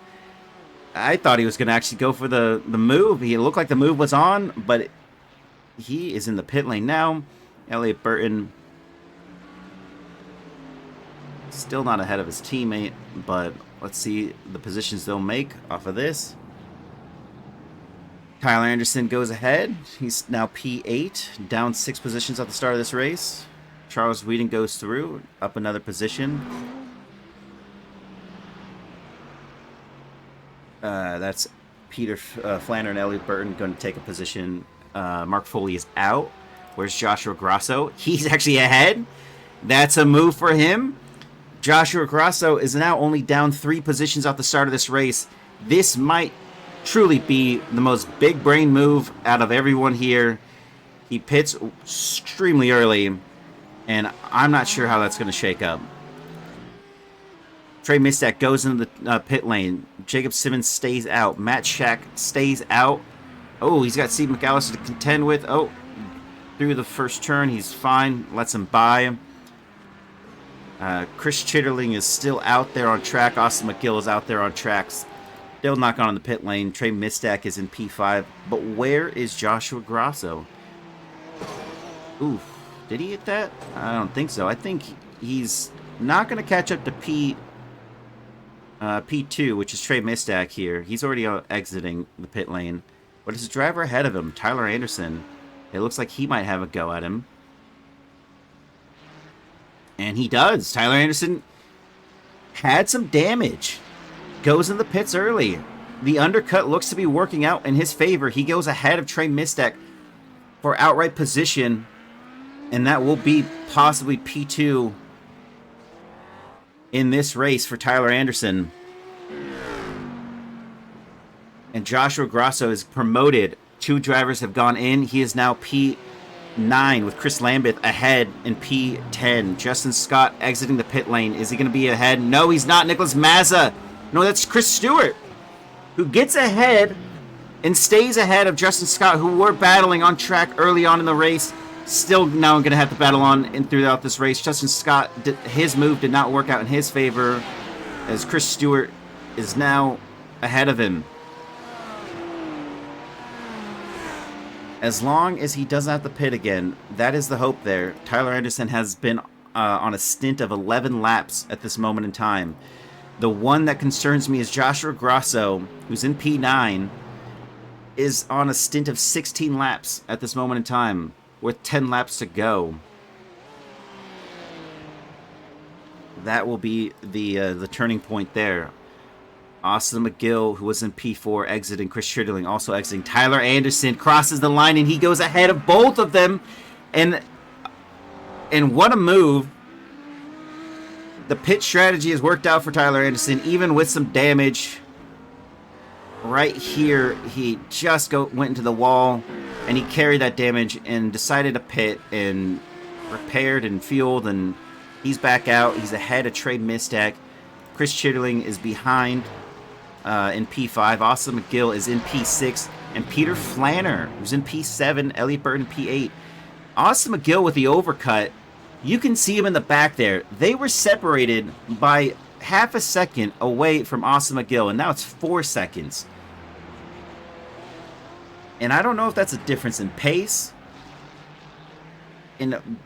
I thought he was going to actually go for the move. He looked like the move was on, but he is in the pit lane now. Elliott Burton still not ahead of his teammate, but let's see the positions they'll make off of this. Tyler Anderson goes ahead. He's now P8, down 6 positions at the start of this race. Charles Whedon goes through, up another position. That's Peter Flanner and Elliott Burton going to take a position. Mark Foley is out. Where's Joshua Grosso? He's actually ahead. That's a move for him. Joshua Grosso is now only down 3 positions at the start of this race. This might truly be the most big brain move out of everyone here. He pits extremely early, and I'm not sure how that's going to shake up. Trey Mistak goes into the pit lane. Jacob Simmons stays out. Matt Shack stays out. Oh, he's got Steve McAllister to contend with. Oh, through the first turn, he's fine. Lets him by. Chris Chitterling is still out there on track. Austin McGill is out there on tracks. They'll knock on the pit lane. Trey Mistak is in P5. But where is Joshua Grosso? Oof. Did he hit that? I don't think so. I think he's not going to catch up to P2, which is Trey Mistak here. He's already exiting the pit lane. But his driver ahead of him, Tyler Anderson, it looks like he might have a go at him. And he does. Tyler Anderson had some damage. Goes in the pits early. The undercut looks to be working out in his favor. He goes ahead of Trey Mistek for outright position. And that will be possibly P2 in this race for Tyler Anderson. And Joshua Grosso is promoted. 2 drivers have gone in. He is now P9 with Chris Lambeth ahead in P10. Justin Scott exiting the pit lane. Is he going to be ahead? No, he's not. Nicholas Mazza. No, that's Chris Stewart, who gets ahead and stays ahead of Justin Scott, who were battling on track early on in the race. Still now going to have to battle on and throughout this race. Justin Scott, his move did not work out in his favor, as Chris Stewart is now ahead of him. As long as he doesn't have to pit again, that is the hope there. Tyler Anderson has been on a stint of 11 laps at this moment in time. The one that concerns me is Joshua Grosso, who's in P9, is on a stint of 16 laps at this moment in time, with 10 laps to go. That will be the turning point there. Austin McGill, who was in P4, exiting. Chris Schindling also exiting. Tyler Anderson crosses the line, and he goes ahead of both of them. And what a move. The pit strategy has worked out for Tyler Anderson, even with some damage. Right here, he just went into the wall, and he carried that damage and decided to pit and repaired and fueled, and he's back out. He's ahead of Trey Mistek. Chris Chitterling is behind in P5. Austin McGill is in P6. And Peter Flanner, who's in P7. Elliot Burton, P8. Austin McGill with the overcut. You can see him in the back there. They were separated by half a second away from Austin McGill, and now it's 4 seconds. And I don't know if that's a difference in pace.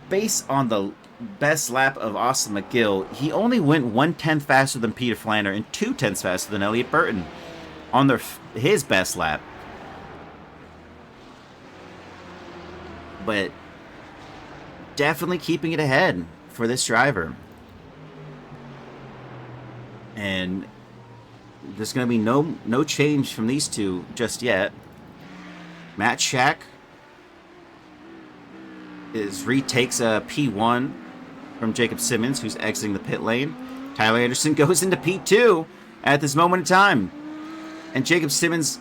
Based on the best lap of Austin McGill, he only went 1/10 faster than Peter Flanner and 2/10 faster than Elliot Burton on his best lap. But definitely keeping it ahead for this driver. And there's going to be no change from these two just yet. Matt Shack retakes a P1 from Jacob Simmons, who's exiting the pit lane. Tyler Anderson goes into P2 at this moment in time. And Jacob Simmons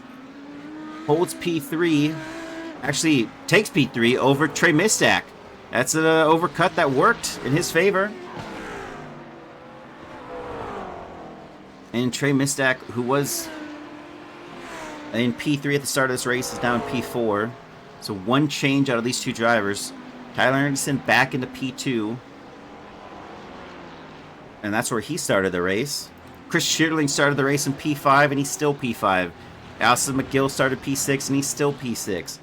holds P3, actually takes P3 over Trey Mistek. That's an overcut that worked in his favor. And Trey Mistek, who was in P3 at the start of this race, is now in P4. So one change out of these two drivers. Tyler Anderson back into P2. And that's where he started the race. Chris Schindling started the race in P5, and he's still P5. Austin McGill started P6, and he's still P6.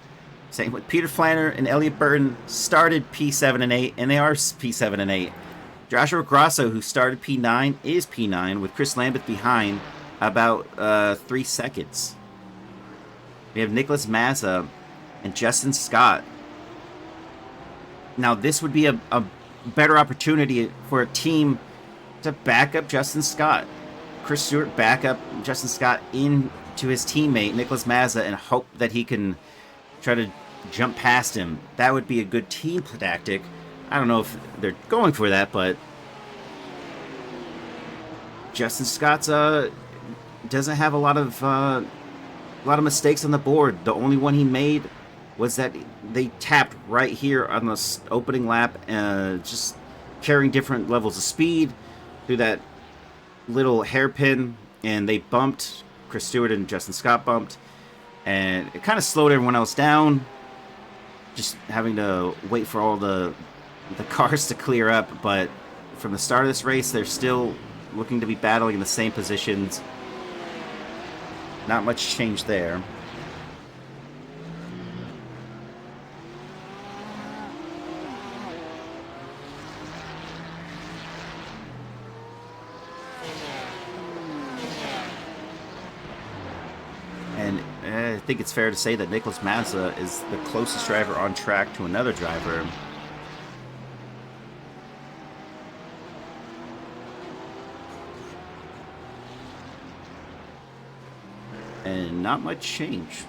Same with Peter Flanner and Elliot Burton started P7 and 8, and they are P7 and 8. Joshua Grosso, who started P9, is P9, with Chris Lambeth behind about 3 seconds. We have Nicholas Mazza and Justin Scott. Now, this would be a better opportunity for a team to back up Justin Scott. Chris Stewart back up Justin Scott into his teammate, Nicholas Mazza, and hope that he can try to jump past him. That would be a good team tactic. I don't know if they're going for that, but Justin Scott's doesn't have a lot of mistakes on the board. The only one he made was that they tapped right here on the opening lap, just carrying different levels of speed through that little hairpin, and they bumped. Chris Stewart and Justin Scott bumped, and it kind of slowed everyone else down, just having to wait for all the cars to clear up. But from the start of this race, they're still looking to be battling in the same positions. Not much change there. And I think it's fair to say that Nicholas Mazza is the closest driver on track to another driver. and not much change.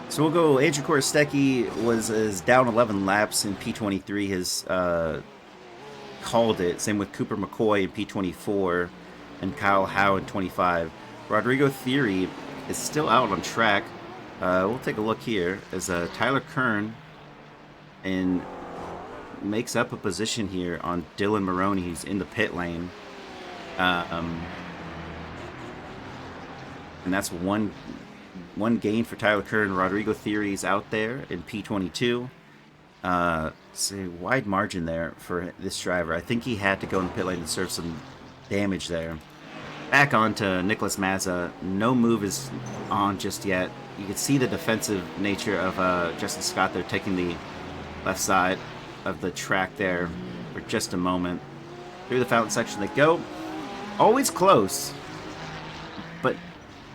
So we'll go. Andrew Korostecki is down 11 laps in P23. Has called it. Same with Cooper McCoy in P24 and Kyle Howe in 25. Rodrigo Theory is still out on track. We'll take a look here as Tyler Kern and makes up a position here on Dylan Maroney. He's in the pit lane. And that's one gain for Tyler Kern. Rodrigo Theory's out there in P22. So wide margin there for this driver. I think he had to go in the pit lane and serve some damage there. Back on to Nicholas Mazza. No move is on just yet. You can see the defensive nature of Justin Scott there, taking the left side of the track there for just a moment. Through the fountain section they go. Always close, but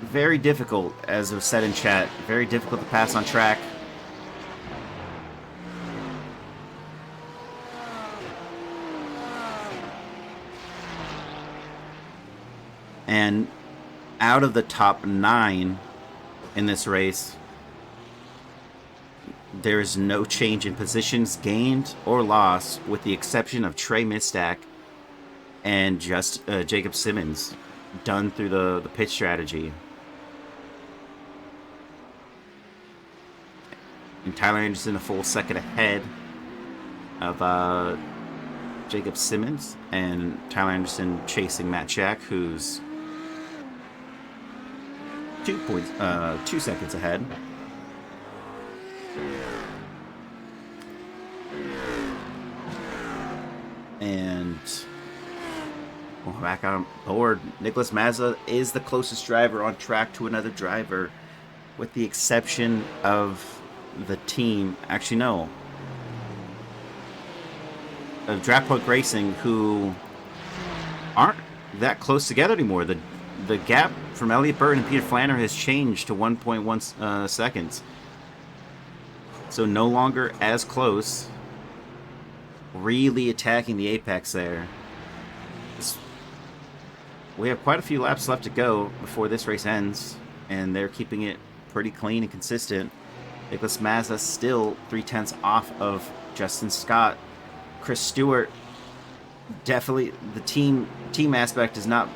very difficult, as was said in chat. Very difficult to pass on track. And out of the top 9 in this race, there is no change in positions gained or lost, with the exception of Trey Mistack and just Jacob Simmons, done through the pit strategy. And Tyler Anderson a full second ahead of Jacob Simmons, and Tyler Anderson chasing Matt Jack, who's 2 seconds ahead. And back on board, Nicholas Mazza is the closest driver on track to another driver, with the exception of the team. Actually, no. Of Draft Point Racing, who aren't that close together anymore. The gap from Elliott Burton and Peter Flanner has changed to 1.1 seconds. So no longer as close. Really attacking the apex there. We have quite a few laps left to go before this race ends, and they're keeping it pretty clean and consistent. Nicholas Mazza still 0.3 off of Justin Scott. Chris Stewart, definitely the team aspect is not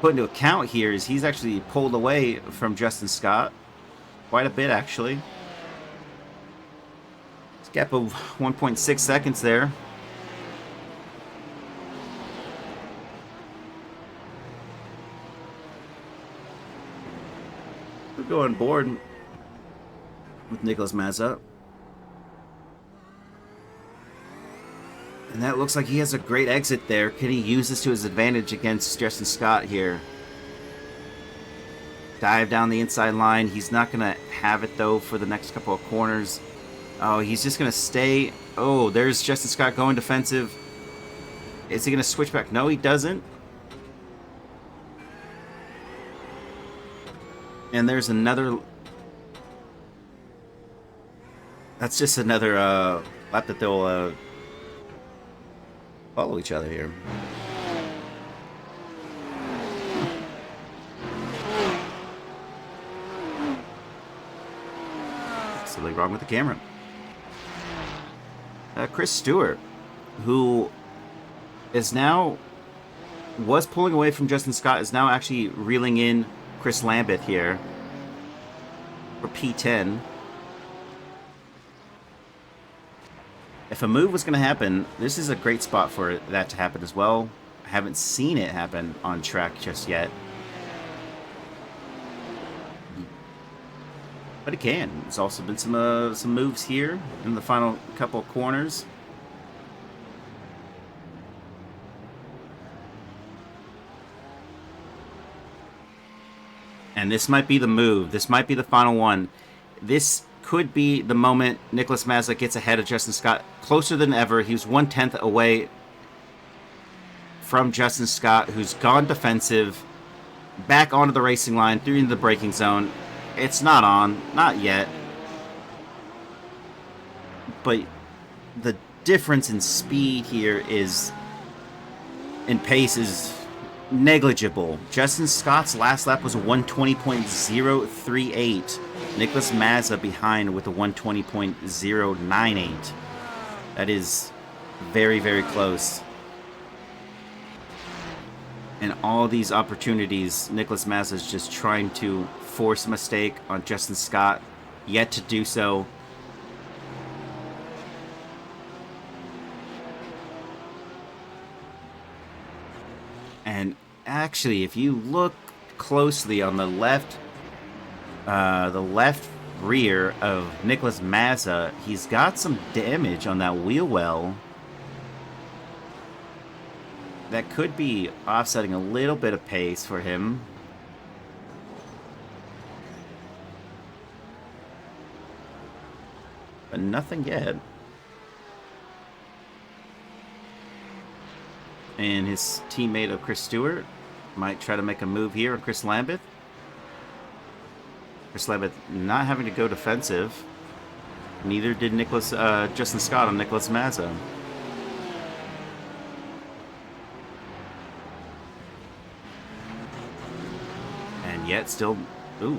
put into account here, as he's actually pulled away from Justin Scott quite a bit, actually. It's a gap of 1.6 seconds there. We'll go on board with Nicholas Mazza. And that looks like he has a great exit there. Can he use this to his advantage against Justin Scott here? Dive down the inside line. He's not going to have it, though, for the next couple of corners. Oh, he's just going to stay. Oh, there's Justin Scott going defensive. Is he going to switch back? No, he doesn't. And there's another... That's just another lap that they'll... follow each other here. Something wrong with the camera. Chris Stewart, who was pulling away from Justin Scott, is now actually reeling in Chris Lambeth here for P10. If a move was going to happen, this is a great spot for that to happen as well. I haven't seen it happen on track just yet. But it can. There's also been some moves here in the final couple of corners. And this might be the move. This might be the final one. This could be the moment Nicholas Mazza gets ahead of Justin Scott, closer than ever. He was 1/10 away from Justin Scott, who's gone defensive, back onto the racing line, through into the braking zone. It's not on, not yet. But the difference in speed here in pace is negligible. Justin Scott's last lap was a 120.038. Nicholas Mazza behind with a 120.098. That is very, very close. And all these opportunities, Nicholas Mazza is just trying to force a mistake on Justin Scott, yet to do so. And actually, if you look closely on the left rear of Nicholas Mazza, he's got some damage on that wheel well. That could be offsetting a little bit of pace for him. But nothing yet. And his teammate of Chris Stewart might try to make a move here on Chris Lambeth. Chris Lambeth not having to go defensive. Neither did Justin Scott on Nicholas Mazza. And yet still, ooh.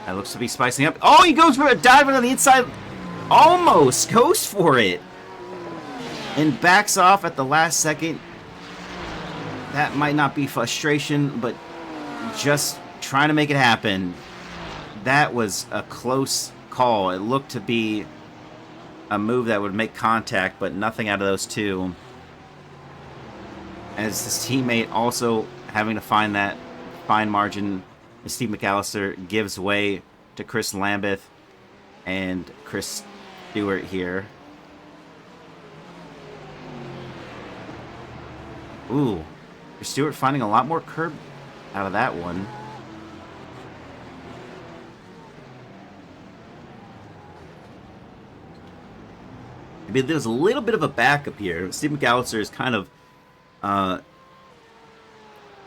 That looks to be spicing up. Oh, he goes for a dive on the inside. Almost goes for it. And backs off at the last second. That might not be frustration, but just trying to make it happen. That was a close call. It looked to be a move that would make contact, but nothing out of those two. As his teammate also having to find that fine margin, Steve McAllister gives way to Chris Lambeth and Chris Stewart here. Ooh, Stewart finding a lot more curb out of that one. I mean, there's a little bit of a backup here. Steve McAllister is kind of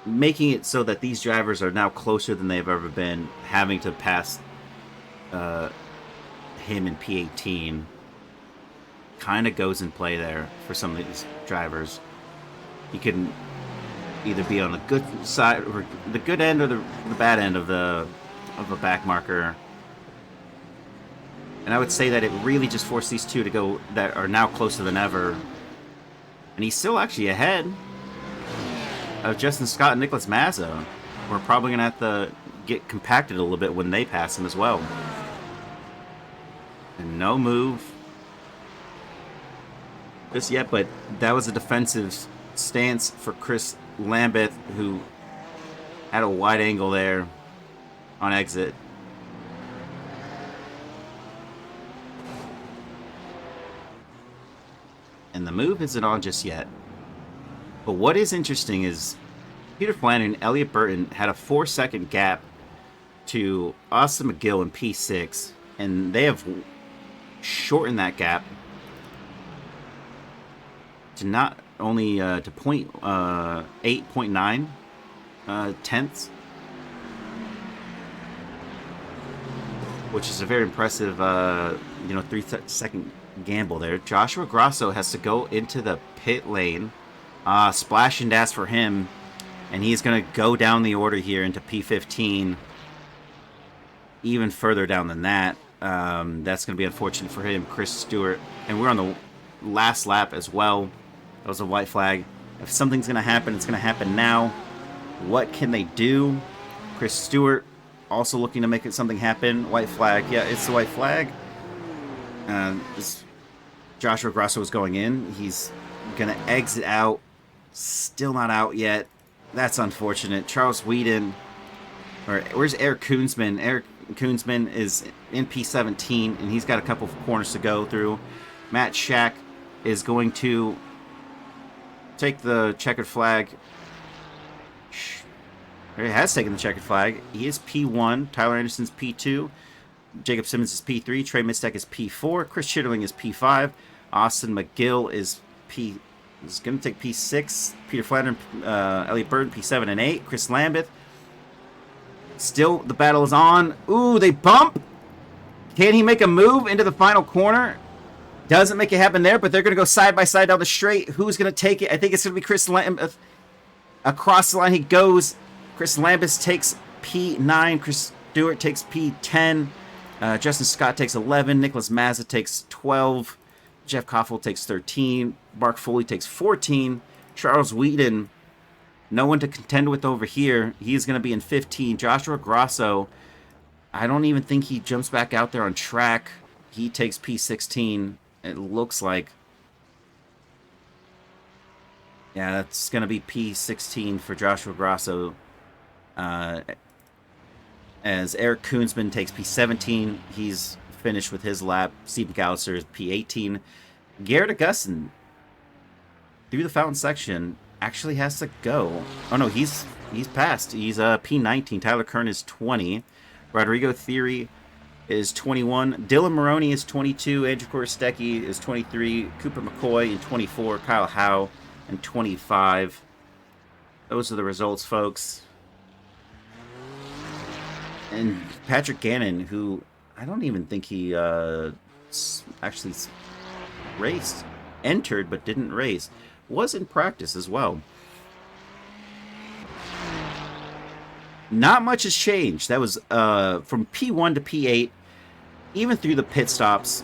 making it so that these drivers are now closer than they've ever been, having to pass him in P18. Kind of goes in play there for some of these drivers. You can either be on the good side, or the good end, or the bad end of a back marker. And I would say that it really just forced these two to go that are now closer than ever. And he's still actually ahead of Justin Scott and Nicholas Mazza. We're probably going to have to get compacted a little bit when they pass him as well. And no move just yet, but that was a defensive stance for Chris Lambeth, who had a wide angle there on exit. And the move isn't on just yet. But what is interesting is Peter Flanagan and Elliott Burton had a 4-second gap to Austin McGill in P6, and they have shortened that gap to not only to 8.9 tenths, which is a very impressive 3-second gamble there. Joshua Grosso has to go into the pit lane. Splash and dash for him, and he's going to go down the order here into P15. Even further down than that. That's going to be unfortunate for him, Chris Stewart. And we're on the last lap as well. That was a white flag. If something's going to happen, it's going to happen now. What can they do? Chris Stewart also looking to make something happen. White flag. Yeah, it's the white flag. Joshua Grosso is going in. He's going to exit out. Still not out yet. That's unfortunate. Charles Whedon. Or where's Eric Koonsman? Eric Koonsman is in P17, and he's got a couple of corners to go through. Matt Shack is going to take the checkered flag. He has taken the checkered flag. He is P1. Tyler Anderson's P2. Jacob Simmons is P3. Trey Mistek is P4. Chris Chitterling is P5. Austin McGill is going to take P6. Peter Flanagan, Elliott Burton, P7 and 8. Chris Lambeth. Still, the battle is on. Ooh, they bump. Can he make a move into the final corner? Doesn't make it happen there, but they're going to go side by side down the straight. Who's going to take it? I think it's going to be Chris Lambeth. Across the line he goes. Chris Lambus takes P9. Chris Stewart takes P10. Justin Scott takes 11. Nicholas Mazza takes 12. Jeff Koffel takes 13. Mark Foley takes 14. Charles Whedon, no one to contend with over here. He's going to be in 15. Joshua Grosso, I don't even think he jumps back out there on track. He takes P16. It looks like. Yeah, that's going to be P16 for Joshua Grosso. As Eric Koonsman takes P17. He's finished with his lap. Steve McAllister is P18. Garrett Augustin, through the fountain section, actually has to go. Oh no, he's passed. He's P19. Tyler Kern is 20. Rodrigo Theory is 21. Dylan Maroney is 22. Andrew Korostecki is 23. Cooper McCoy in 24. Kyle Howe in 25. Those are the results, folks. And Patrick Gannon, who I don't even think he actually raced, entered but didn't race, was in practice as well. Not much has changed. That was from P1 to P8, even through the pit stops.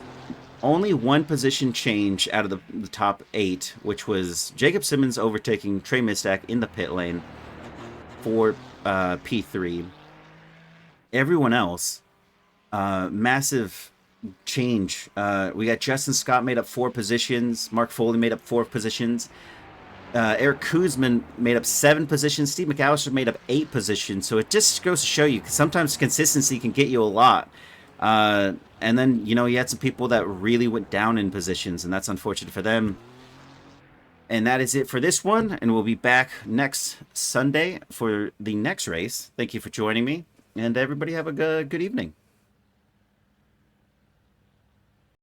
Only one position change out of the top 8, which was Jacob Simmons overtaking Trey Mistak in the pit lane for P3. Everyone else, massive change. We got Justin Scott made up 4 positions. Mark Foley made up 4 positions. Eric Koosman made up 7 positions. Steve McAllister made up 8 positions. So it just goes to show you, because sometimes consistency can get you a lot. And then, you had some people that really went down in positions, and that's unfortunate for them. And that is it for this one, and we'll be back next Sunday for the next race. Thank you for joining me, and everybody have a good evening.